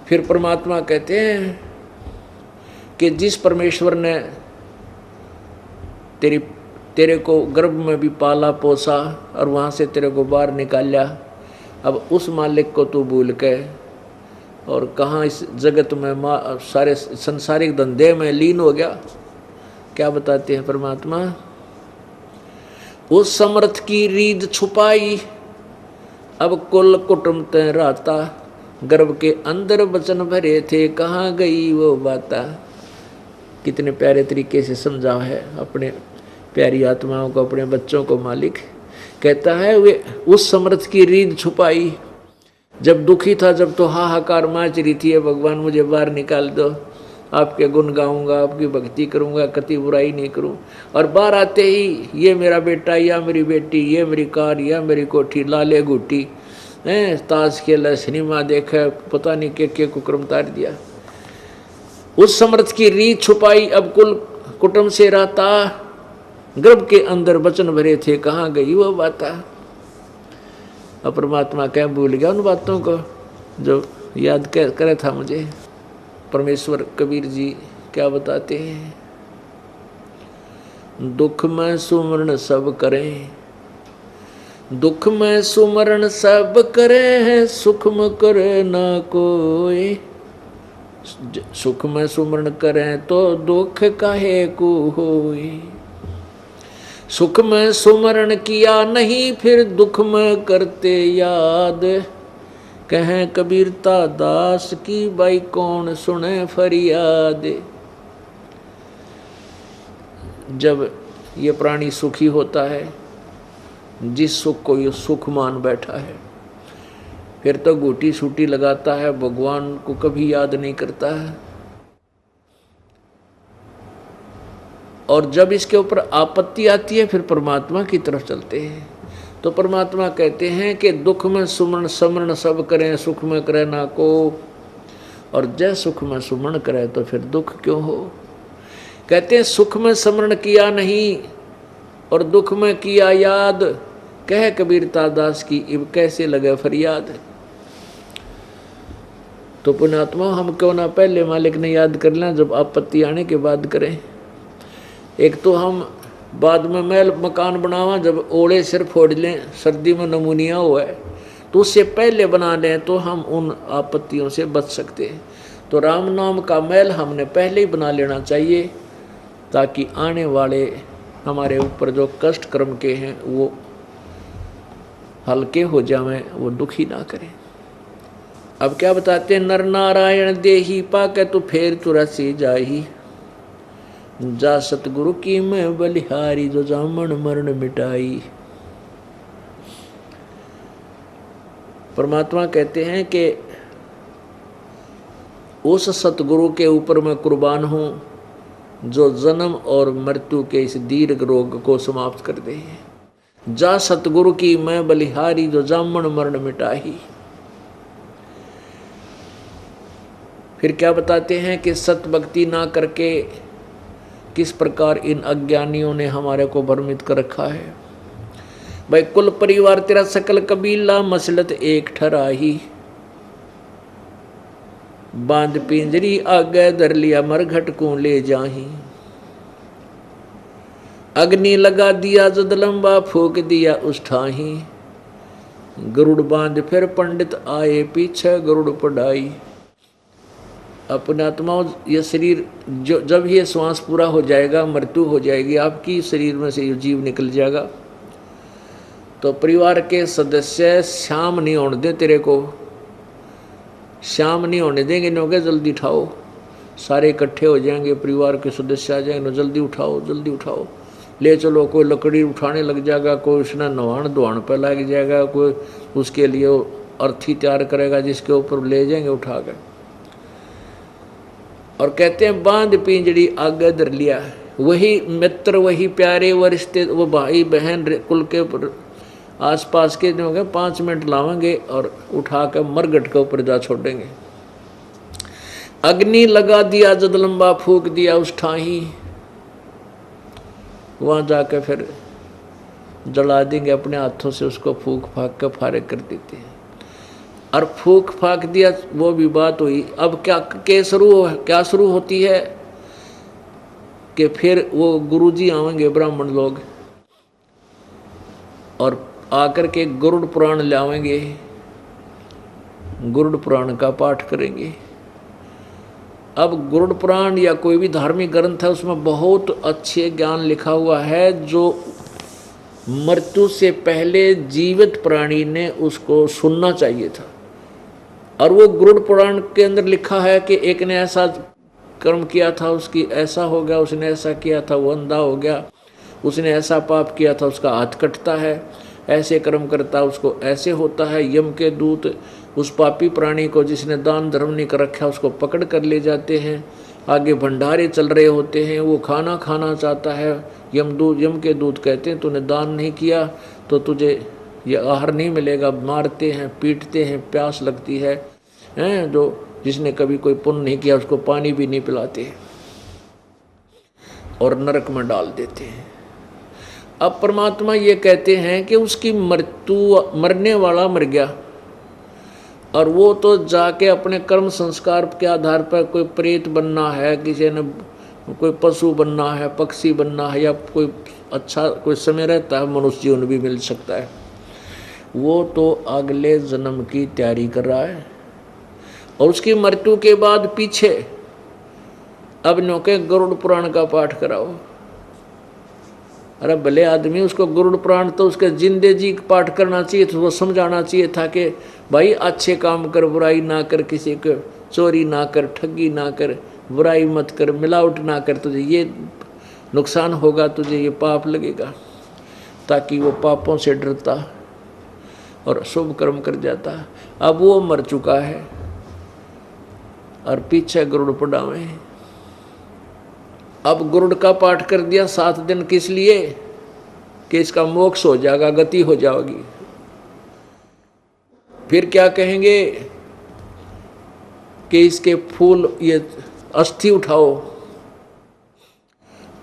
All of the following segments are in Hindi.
फिर परमात्मा कहते हैं कि जिस परमेश्वर ने तेरे को गर्भ में भी पाला पोसा और वहाँ से तेरे को बाहर निकाला, अब उस मालिक को तू भूल के और कहाँ इस जगत में सारे संसारिक धंधे में लीन हो गया। क्या बताते हैं परमात्मा? उस समर्थ की रीद छुपाई, अब कुल कुटुंब ते रहता, गर्भ के अंदर वचन भरे थे, कहाँ गई वो बाता। कितने प्यारे तरीके से समझा है अपने प्यारी आत्माओं को, अपने बच्चों को मालिक कहता है वे उस समर्थ की रीद छुपाई। जब दुखी था, जब तो हाहाकार मच रही थी, भगवान मुझे बाहर निकाल दो, आपके गुण गाऊंगा, आपकी भक्ति करूंगा, कति बुराई नहीं करूं। और बाहर आते ही ये मेरा बेटा या मेरी बेटी, ये मेरी कार या मेरी कोठी, लाले गुटी ताश खेला, सिनेमा देखा, पता नहीं के कुकर्म तार दिया। उस समर्थ की रीत छुपाई, अब कुल कुटुंब से रहता, गर्भ के अंदर वचन भरे थे, कहाँ गई वो बाता। अब परमात्मा क्या भूल गया उन बातों को जो याद करे था मुझे। परमेश्वर कबीर जी क्या बताते हैं? दुख में सुमरण सब करें, दुख में सुमरण सब करें, सुख में करे ना कोई। सुख में सुमरण करें तो दुख काहे को होई। सुख में सुमरण किया नहीं, फिर दुख में करते याद। कहें कबीरता दास की, भाई कौन सुने फरियाद। जब ये प्राणी सुखी होता है, जिस सुख को ये सुख मान बैठा है, फिर तो घूटी सूटी लगाता है, भगवान को कभी याद नहीं करता है। और जब इसके ऊपर आपत्ति आती है, फिर परमात्मा की तरफ चलते हैं। तो परमात्मा कहते हैं कि दुख में सुमरण समरण सब करें, सुख में करे ना को। और जय सुख में सुमरण करे तो फिर दुख क्यों हो। कहते हैं सुख में समरण किया नहीं और दुख में किया याद। कह कबीरता दास की, इब कैसे लगे फरियाद। तो पुण्यात्मा, हम क्यों ना पहले मालिक ने याद कर लें, जब आपत्ति आने के बाद करें। एक तो हम बाद में महल मकान बनावा, जब ओले सिर फोड़ लें, सर्दी में नमूनिया हुआ है, तो उससे पहले बना लें तो हम उन आपत्तियों से बच सकते हैं। तो राम नाम का महल हमने पहले ही बना लेना चाहिए, ताकि आने वाले हमारे ऊपर जो कष्ट कर्म के हैं वो हल्के हो जाएं, वो दुखी ना करें। अब क्या बताते हैं? नर नारायण देही पाके तो फेर तुरसी जाही। जा सतगुरु की मैं बलिहारी, जो जामन मरण मिटाई। परमात्मा कहते हैं कि उस सतगुरु के ऊपर मैं कुर्बान हूं, जो जन्म और मृत्यु के इस दीर्घ रोग को समाप्त कर दे। जा सतगुरु की मैं बलिहारी, जो जामन मरण मिटाई। फिर क्या बताते हैं कि सत भक्ति ना करके किस प्रकार इन अज्ञानियों ने हमारे को भ्रमित कर रखा है। भाई कुल परिवार तेरा सकल कबीला, मसलत एक ठराही। बांध पिंजरी आगे धर लिया, मरघट को ले जाही। अग्नि लगा दिया जद लंबा, फूक दिया उस ठाही। गरुड़ बांध फिर पंडित आए, पीछे गरुड़ पढ़ाई। अपने आत्माओं, ये शरीर जो जब ये श्वास पूरा हो जाएगा, मृत्यु हो जाएगी आपकी, शरीर में से ये जीव निकल जाएगा, तो परिवार के सदस्य शाम नहीं होने दे, तेरे को शाम नहीं होने देंगे। नोगे जल्दी उठाओ, सारे इकट्ठे हो जाएंगे, परिवार के सदस्य आ जाएंगे, जल्दी उठाओ जल्दी उठाओ, ले चलो। कोई लकड़ी उठाने लग जाएगा, कोई उसने नहान धोआन पर लग जाएगा, कोई उसके लिए अर्थी तैयार करेगा जिसके ऊपर ले जाएंगे उठा कर। और कहते हैं बांध पिंजड़ी आगे धर लिया। वही मित्र, वही प्यारे, वो रिश्ते, वो भाई बहन कुल के आसपास के जो होंगे 5 मिनट लावेंगे और उठा कर मरघट के ऊपर जा छोड़ेंगे। अग्नि लगा दिया जद लंबा, फूक दिया उस ठाही। वहां जाकर फिर जला देंगे अपने हाथों से, उसको फूक फाक कर फारे कर देते हैं। और फूक फाक दिया, वो भी बात हुई। अब क्या शुरू होती है कि फिर वो गुरुजी आवेंगे ब्राह्मण लोग और आकर के गरुड़ पुराण लावेंगे, गरुड़ पुराण का पाठ करेंगे। अब गरुड़ पुराण या कोई भी धार्मिक ग्रंथ है, उसमें बहुत अच्छे ज्ञान लिखा हुआ है जो मृत्यु से पहले जीवित प्राणी ने उसको सुनना चाहिए था। और वो गरुड़ पुराण के अंदर लिखा है कि एक ने ऐसा कर्म किया था, उसकी ऐसा हो गया, उसने ऐसा किया था, वो अंधा हो गया, उसने ऐसा पाप किया था, उसका हाथ कटता है, ऐसे कर्म करता उसको ऐसे होता है। यम के दूत उस पापी प्राणी को जिसने दान धर्म नहीं कर रखा उसको पकड़ कर ले जाते हैं। आगे भंडारे चल रहे होते हैं, वो खाना खाना चाहता है। यम के दूत कहते हैं तूने दान नहीं किया तो तुझे ये आहार नहीं मिलेगा। मारते हैं, पीटते हैं, प्यास लगती है, जो जिसने कभी कोई पुण्य नहीं किया उसको पानी भी नहीं पिलाते और नरक में डाल देते हैं। अब परमात्मा ये कहते हैं कि उसकी मृत्यु, मरने वाला मर गया और वो तो जाके अपने कर्म संस्कार के आधार पर कोई प्रेत बनना है, किसी ने कोई पशु बनना है, पक्षी बनना है, या कोई अच्छा कोई समय रहता है मनुष्य जीवन भी मिल सकता है, वो तो अगले जन्म की तैयारी कर रहा है। और उसकी मृत्यु के बाद पीछे अब नौके गरुड़ पुराण का पाठ कराओ। अरे भले आदमी, उसको गरुड़ पुराण तो उसके जिंदे जी पाठ करना चाहिए, तो वो समझाना चाहिए था कि भाई अच्छे काम कर, बुराई ना कर, किसी को चोरी ना कर, ठगी ना कर, बुराई मत कर, मिलावट ना कर, तुझे ये नुकसान होगा, तुझे ये पाप लगेगा, ताकि वो पापों से डरता और शुभ कर्म कर जाता। अब वो मर चुका है और पीछे गरुड़ पड़ावे। अब गरुड़ का पाठ कर दिया 7 दिन, किस लिए? कि इसका मोक्ष हो जाएगा, गति हो जाएगी। फिर क्या कहेंगे कि इसके फूल, ये अस्थि उठाओ,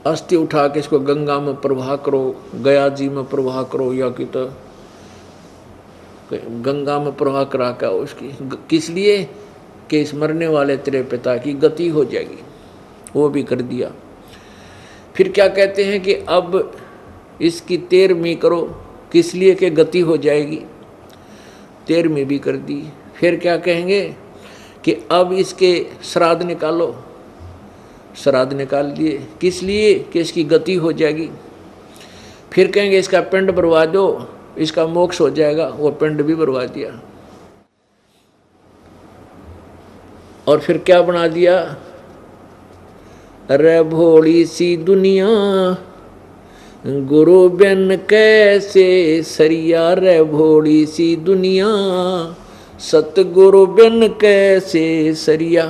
अस्थि उठा के इसको गंगा में प्रवाह करो, गया जी में प्रवाह करो, या कि तो गंगा में प्रवाह करा के उसकी, किस लिए? कि इस मरने वाले तेरे पिता की गति हो जाएगी। वो भी कर दिया। फिर क्या कहते हैं कि अब इसकी 13वीं करो, किस लिए? कि गति हो जाएगी। 13वीं भी कर दी। फिर क्या कहेंगे कि अब इसके श्राद्ध निकालो, श्राद्ध निकाल दिए, किस लिए? कि इसकी गति हो जाएगी। फिर कहेंगे इसका पिंड भरवा दो, इसका मोक्ष हो जाएगा, वो पिंड भी भरवा दिया। और फिर क्या बना दिया? रे भोली सी दुनिया गुरु बिन कैसे सरिया, रे भोली सी दुनिया सतगुरु बिन कैसे सरिया।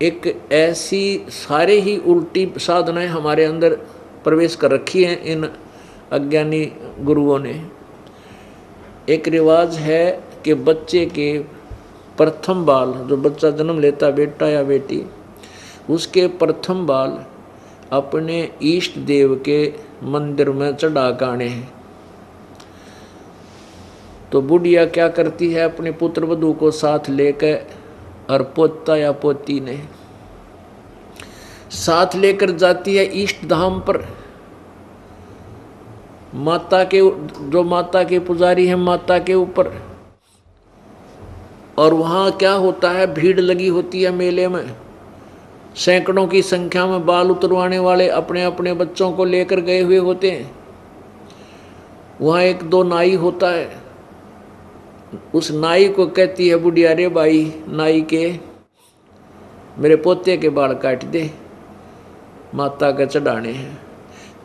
एक ऐसी सारे ही उल्टी साधनाएं हमारे अंदर प्रवेश कर रखी हैं इन अज्ञानी गुरुओं ने। एक रिवाज है कि बच्चे के प्रथम बाल, जो बच्चा जन्म लेता, बेटा या बेटी, उसके प्रथम बाल अपने इष्ट देव के मंदिर में चढ़ा काने हैं। तो बुढ़िया क्या करती है? अपने पुत्र वधू को साथ लेकर, और पोता या पोती ने साथ लेकर जाती है इष्ट धाम पर। माता के, जो माता के पुजारी हैं, माता के ऊपर। और वहाँ क्या होता है? भीड़ लगी होती है मेले में, सैकड़ों की संख्या में बाल उतरवाने वाले अपने अपने बच्चों को लेकर गए हुए होते हैं। वहाँ 1-2 नाई होता है, उस नाई को कहती है बुढ़िया, रे भाई नाई के मेरे पोते के बाल काट दे, माता का चढ़ाने हैं।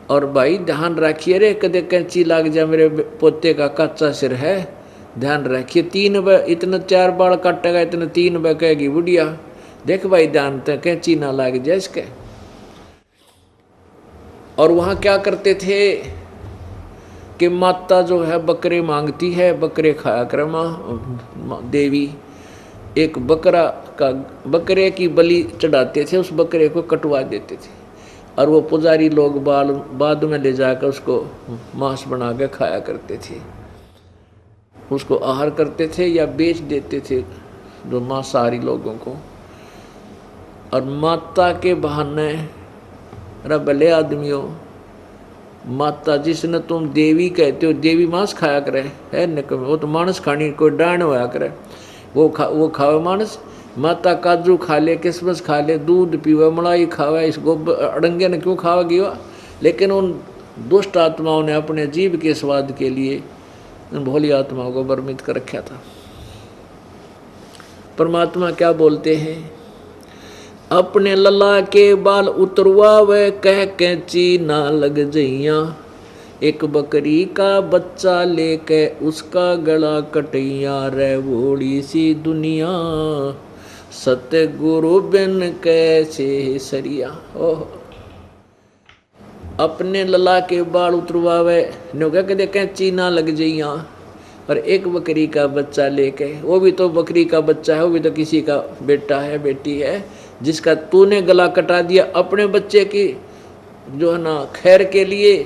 और भाई ध्यान रखिए रे, कदे कैंची लाग जाए, मेरे पोते का कच्चा सिर है, ध्यान रखिए। 3 बार इतना 4 बाल काटेगा, इतना 3 बार कहेगी बुढ़िया, देख भाई ध्यान तो कैंची ना लाग जाए इसके। और वहाँ क्या करते थे कि माता जो है बकरे मांगती है, बकरे खाया करे माँ देवी। एक बकरे की बलि चढ़ाते थे, उस बकरे को कटवा देते थे, और वो पुजारी लोग बाल बाद में ले जाकर उसको मांस बना के खाया करते थे। उसको आहार करते थे या बेच देते थे जो मांसाहारी लोगों को। और माता के बहाने, अरे भले आदमियों, माता जिसने तुम देवी कहते हो, देवी मांस खाया करे है निकम, वो तो मानस खानी कोई डाण होया करे, वो खावे मानस। माता काजू खा ले, किसमस खा ले, दूध पीवे, मलाई खावे, इस गोबर अड़ंगे ने क्यों खावा गया। लेकिन उन दुष्ट आत्माओं ने अपने जीव के स्वाद के लिए उन भोली आत्माओं को भ्रमित कर रखा था। परमात्मा क्या बोलते हैं, अपने लला के बाल उतरवा वे कह कैंची ना लग जइया, एक बकरी का बच्चा लेके उसका गला कटैया, रे भोली सी दुनिया सतगुरु बिन कैसे सरिया। ओह, अपने लला के बाल उतरवावे नो क्या कहते कैंची ना लग जइया, और एक बकरी का बच्चा लेके, वो भी तो बकरी का बच्चा है, वो भी तो किसी का बेटा है बेटी है, जिसका तूने गला कटा दिया अपने बच्चे की जो है ना खैर के लिए।